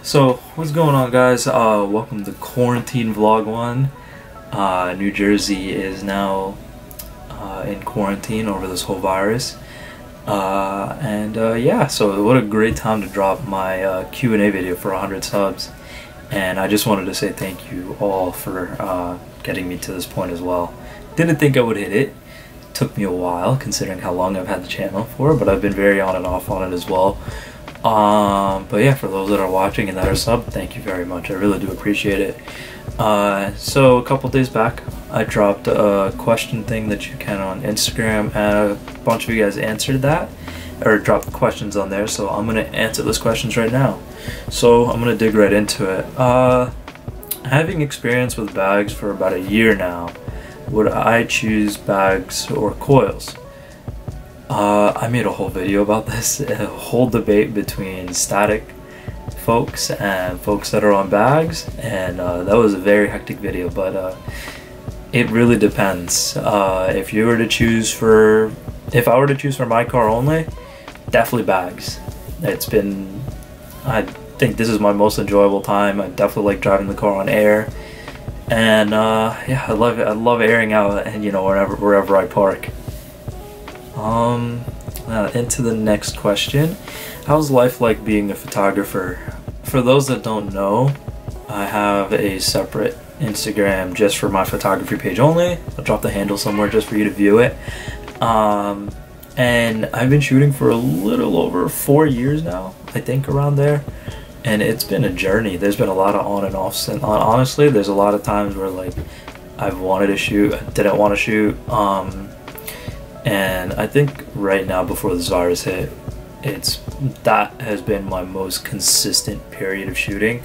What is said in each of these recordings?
So, what's going on, guys? Welcome to Quarantine Vlog 1. New Jersey is now in quarantine over this whole virus. Yeah, so what a great time to drop my Q&A video for 100 subs. And I just wanted to say thank you all for getting me to this point as well. Didn't think I would hit it. Took me a while considering how long I've had the channel for, but I've been very on and off on it as well. But yeah, for those that are watching and that are subbed, thank you very much. I really do appreciate it. So a couple days back, I dropped a question thing that you can on Instagram, and a bunch of you guys answered that, or dropped questions on there, so I'm gonna answer those questions right now. So I'm gonna dig right into it. Having experience with bags for about a year now, would I choose bags or coils? I made a whole video about this, a whole debate between static folks and folks that are on bags, and that was a very hectic video, but it really depends. If I were to choose for my car only, definitely bags. I think this is my most enjoyable time. I definitely like driving the car on air, and yeah, I love it. I love airing out, and wherever I park. Into the next question. How's life like being a photographer? For those that don't know, I have a separate Instagram just for my photography page only. I'll drop the handle somewhere just for you to view it. And I've been shooting for a little over 4 years now, I think, around there. And it's been a journey. There's been a lot of on and offs, and honestly, there's a lot of times where like I've wanted to shoot, I didn't want to shoot. And I think right now, before this virus hit, that has been my most consistent period of shooting,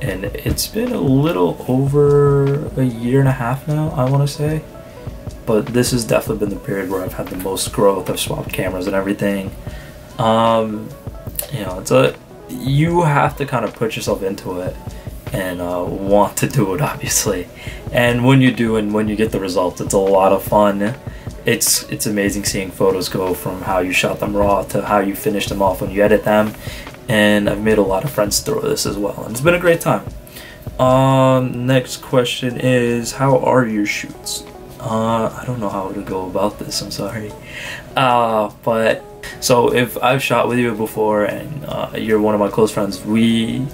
and it's been a little over a year and a half now, I want to say. But this has definitely been the period where I've had the most growth. I've swapped cameras and everything. You have to kind of put yourself into it and want to do it, obviously. And when you do, and when you get the results, it's a lot of fun. It's amazing seeing photos go from how you shot them raw to how you finish them off when you edit them. And I've made a lot of friends through this as well, and it's been a great time. Next question is, how are your shoots? I don't know how to go about this, I'm sorry. But so if I've shot with you before and you're one of my close friends, we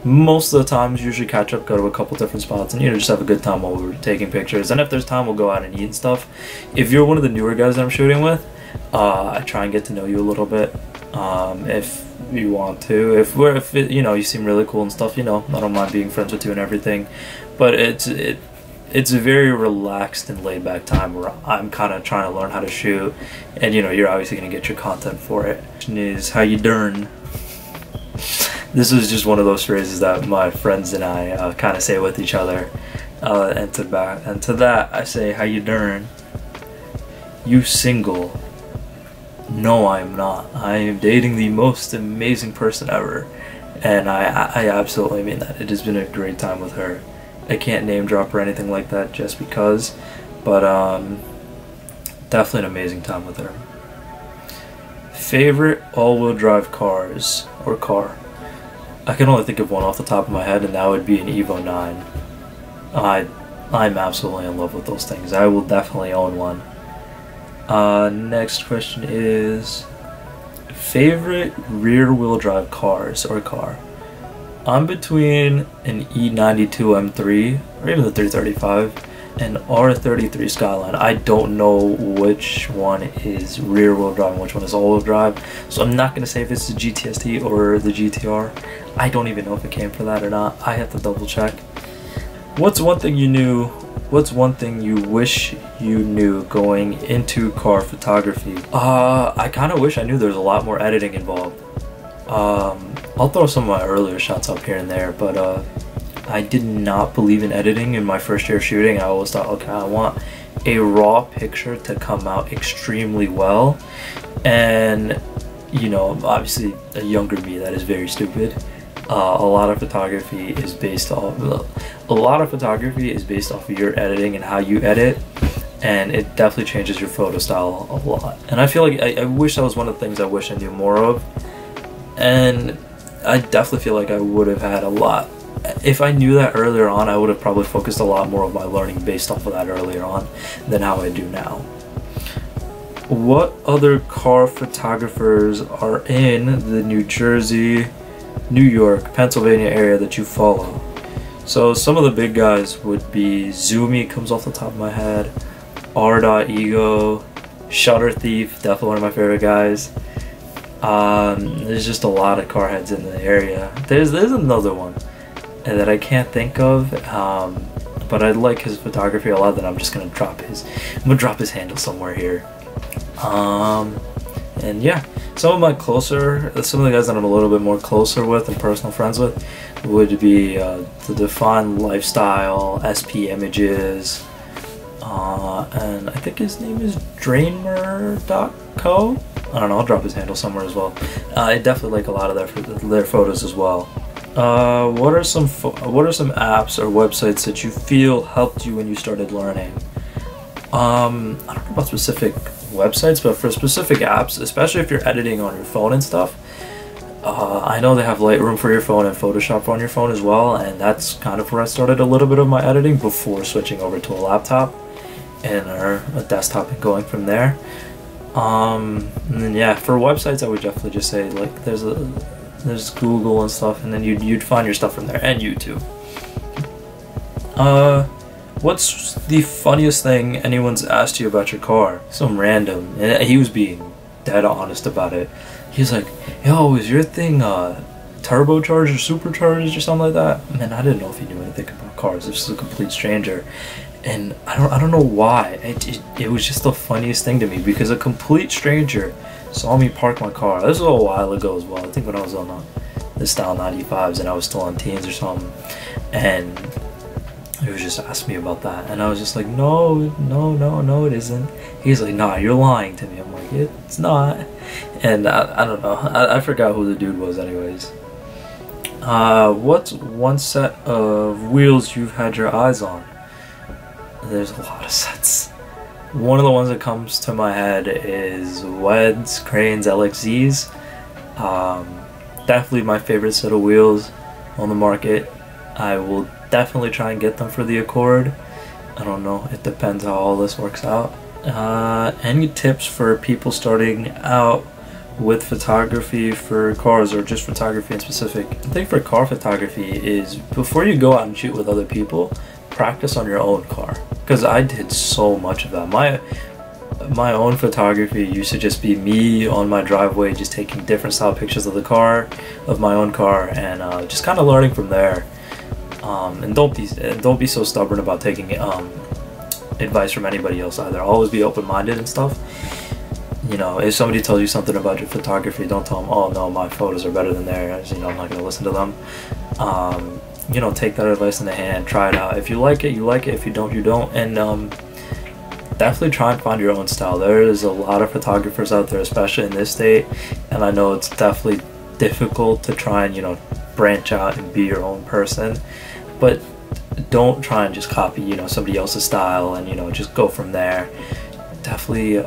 most of the times usually catch up, go to a couple different spots, and just have a good time while we're taking pictures. And if there's time, we'll go out and eat and stuff. If you're one of the newer guys that I'm shooting with, I try and get to know you a little bit. If you want to, if you seem really cool and stuff, I don't mind being friends with you and everything. But it's a very relaxed and laid back time where I'm kind of trying to learn how to shoot, and you're obviously gonna get your content for it. Question is, how you dern? This is just one of those phrases that my friends and I kind of say with each other, and to that I say, how you dern? You single? No, I'm not. I am dating the most amazing person ever, and I absolutely mean that. It has been a great time with her. I can't name drop or anything like that just because, but definitely an amazing time with her. Favorite all-wheel drive cars or car? I can only think of one off the top of my head, and that would be an Evo 9. I'm absolutely in love with those things. I will definitely own one. Next question is, favorite rear-wheel drive cars or car? I'm between an E92 M3 or even the 335 and R33 Skyline. I don't know which one is rear-wheel drive and which one is all-wheel drive, so I'm not gonna say if it's the GTST or the GTR. I don't even know if it came for that or not. I have to double check. What's one thing you knew? What's one thing you wish you knew going into car photography? I kind of wish I knew there's a lot more editing involved. I'll throw some of my earlier shots up here and there, but I did not believe in editing in my first year of shooting. I always thought, okay, I want a raw picture to come out extremely well, and obviously a younger me, that is very stupid. A lot of photography is based off of your editing and how you edit, and it definitely changes your photo style a lot. And I feel like I wish that was one of the things I wish I knew more of. And I definitely feel like I would have had a lot. If I knew that earlier on, I would have probably focused a lot more of my learning based off of that earlier on than how I do now. What other car photographers are in the New Jersey, New York, Pennsylvania area that you follow? So some of the big guys would be Zoomy, comes off the top of my head, R.Ego, Shutter Thief, definitely one of my favorite guys. There's just a lot of car heads in the area. There's another one that I can't think of, but I like his photography a lot. That I'm just gonna drop his handle somewhere here. And yeah, some of the guys that I'm a little bit more closer with and personal friends with would be the Define Lifestyle, SP Images, and I think his name is Drainmer.co. I don't know, I'll drop his handle somewhere as well. I definitely like a lot of their photos as well. What are some apps or websites that you feel helped you when you started learning? I don't know about specific websites, but for specific apps, especially if you're editing on your phone and stuff, I know they have Lightroom for your phone and Photoshop on your phone as well, and that's kind of where I started a little bit of my editing before switching over to a laptop and a desktop and going from there. And then yeah, for websites, I would definitely just say like there's Google and stuff, and then you'd find your stuff from there, and YouTube. What's the funniest thing anyone's asked you about your car? Some random, and he was being dead honest about it. He's like, yo, is your thing turbocharged or supercharged or something like that? Man, I didn't know if he knew anything about cars. This is a complete stranger. And I don't know why. It was just the funniest thing to me, because a complete stranger saw me park my car. This was a while ago as well. I think when I was on the Style 95s and I was still on teens or something. And he was just asking me about that. And I was just like, no, it isn't. He's like, nah, you're lying to me. I'm like, it's not. And I don't know. I forgot who the dude was anyways. What's one set of wheels you've had your eyes on? There's a lot of sets. One of the ones that comes to my head is Wed's Cranes LXZs. Definitely my favorite set of wheels on the market. I will definitely try and get them for the Accord. I don't know, it depends how all this works out. Any tips for people starting out with photography for cars, or just photography in specific? I think for car photography is, before you go out and shoot with other people, practice on your own car, because I did so much of that. My own photography used to just be me on my driveway, just taking different style pictures of my own car, and just kind of learning from there. And don't be so stubborn about taking advice from anybody else either. Always be open-minded and stuff. You know, if somebody tells you something about your photography, don't tell them, oh no, my photos are better than theirs. You know, I'm not gonna listen to them. You know, take that advice in the hand, try it out. If you like it, you like it. If you don't, you don't. And definitely try and find your own style. There is a lot of photographers out there, especially in this state, and I know it's definitely difficult to try and, you know, branch out and be your own person, but don't try and just copy, you know, somebody else's style and, you know, just go from there. Definitely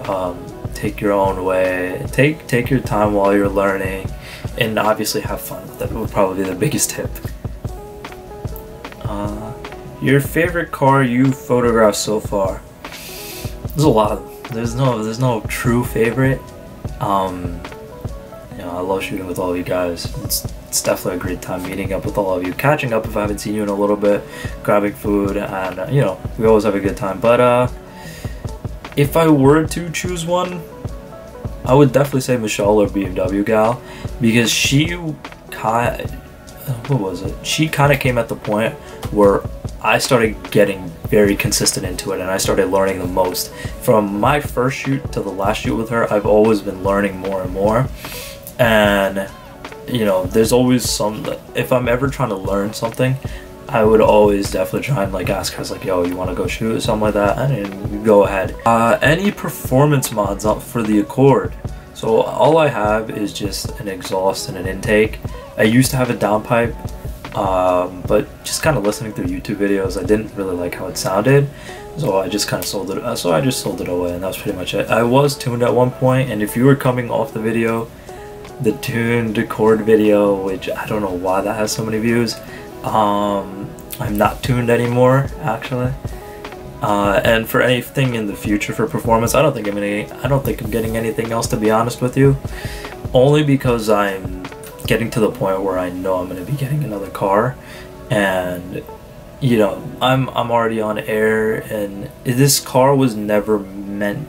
take your own way, take your time while you're learning, and obviously have fun. That would probably be the biggest tip. Your favorite car you photographed so far? There's a lot of them. There's no true favorite. You know, I love shooting with all of you guys. It's definitely a great time meeting up with all of you, catching up if I haven't seen you in a little bit, grabbing food, and you know, we always have a good time. But if I were to choose one, I would definitely say Michelle, or BMW gal, because she kind of came at the point where I started getting very consistent into it, and I started learning the most. From my first shoot to the last shoot with her, I've always been learning more and more. And you know, there's always if I'm ever trying to learn something, I would always definitely try and like ask her, like, yo, you want to go shoot or something like that, and go ahead. Any performance mods up for the Accord? So all I have is just an exhaust and an intake. I used to have a downpipe, but just kind of listening through YouTube videos, I didn't really like how it sounded, so I just kind of sold it. So I just sold it away, and that was pretty much it. I was tuned at one point, and if you were coming off the video the tuned chord video, which I don't know why that has so many views. I'm not tuned anymore, actually. And for anything in the future for performance, I don't think I'm getting anything else, to be honest with you. Only because I'm getting to the point where I know I'm going to be getting another car, and you know, I'm already on air, and this car was never meant.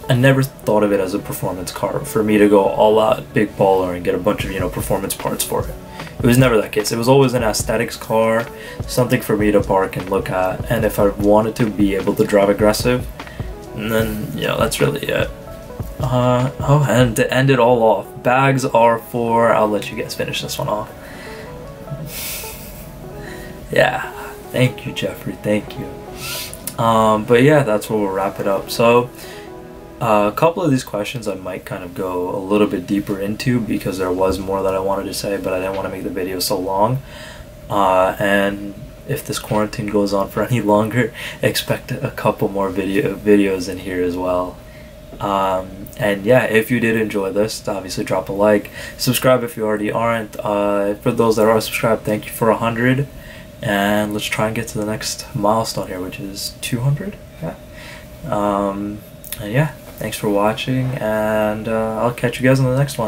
I never thought of it as a performance car for me to go all out big baller and get a bunch of, you know, performance parts for it. It was never that case. It was always an aesthetics car, something for me to park and look at, and if I wanted to be able to drive aggressive, and then, you know, that's really it. Oh, and to end it all off, bags are for, I'll let you guys finish this one off. Yeah, thank you, Jeffrey, thank you. But yeah, that's where we'll wrap it up. So a couple of these questions I might kind of go a little bit deeper into, because there was more that I wanted to say, but I didn't want to make the video so long. And if this quarantine goes on for any longer, expect a couple more videos in here as well. And yeah, if you did enjoy this, obviously drop a like, subscribe if you already aren't. For those that are subscribed, thank you for 100, and let's try and get to the next milestone here, which is 200. Yeah. And yeah, thanks for watching, and I'll catch you guys on the next one.